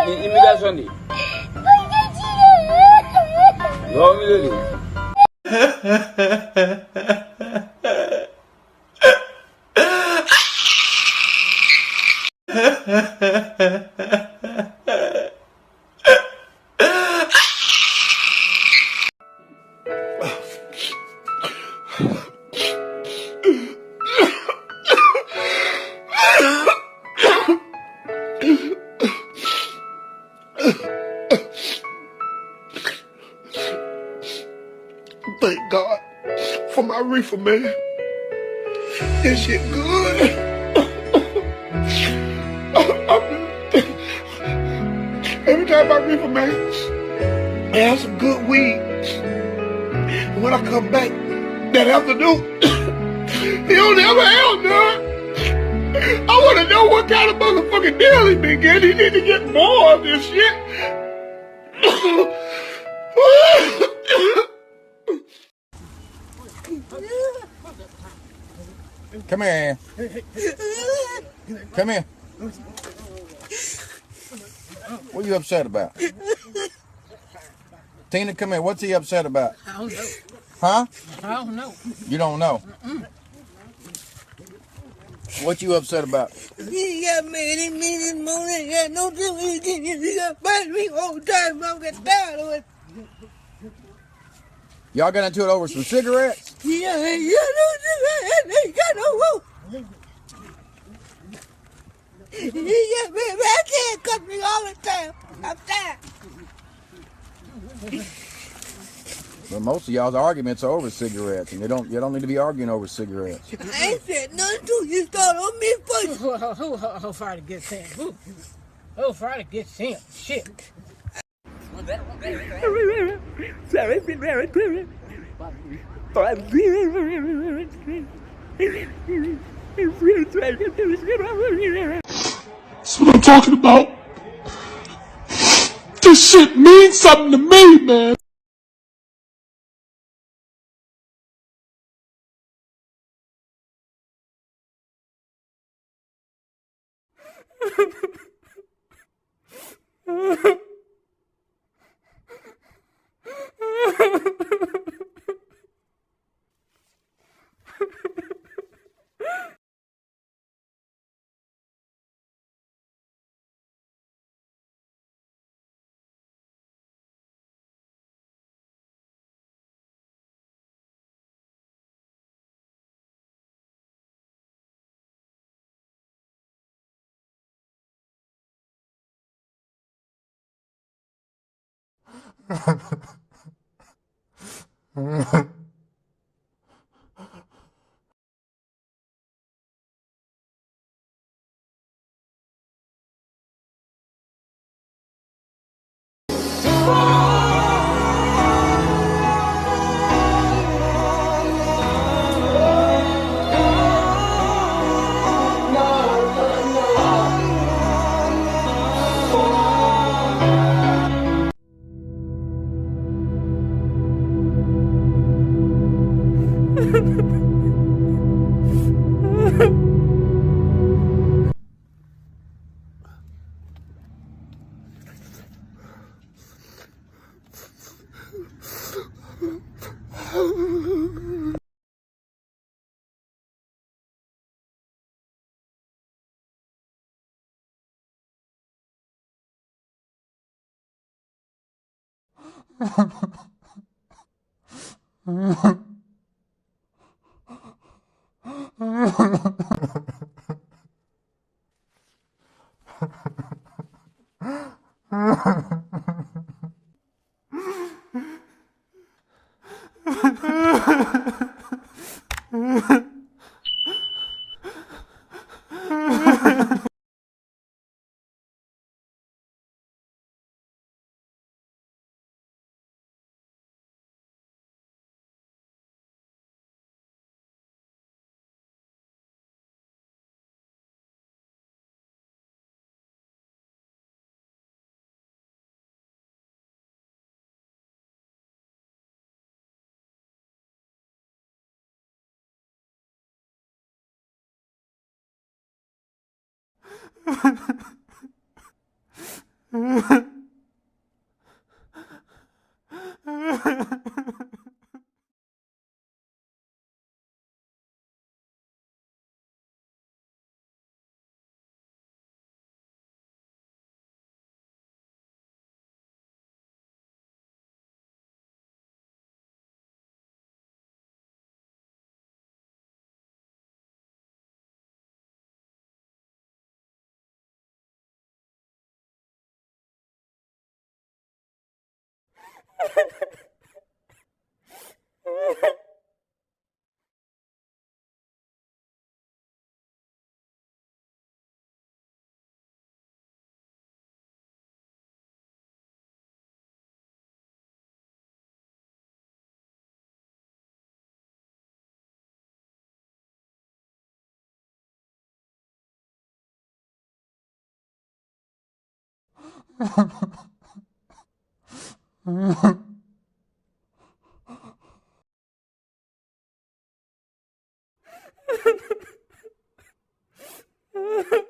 Imitasyon değil. Yok öyle değil. Thank God for my reefer, man. This shit good. Every time I reefer, man, I have some good weed. And when I come back that afternoon, he don't ever have none. I want to know what kind of motherfucking deal he been getting. He need to get more of this shit. Come here. Come here. What are you upset about? Tina, come here. What's he upset about? I don't know. Huh? I don't know. You don't know? What you upset about? He got mad at me this morning. Got no time. He got fight me all the time. I'm getting tired of it. Y'all got into it over some cigarettes? Yeah, he got no cigarette. He got no rope. He got me. I can't cut me all the time. I'm tired. But most of y'all's arguments are over cigarettes, and you don't need to be arguing over cigarettes. I ain't said nothing to you. Start on me first. Who far to get sent? Who far to get sent? Shit. That's what I'm talking about. This shit means something to me, man. Ha ha ha.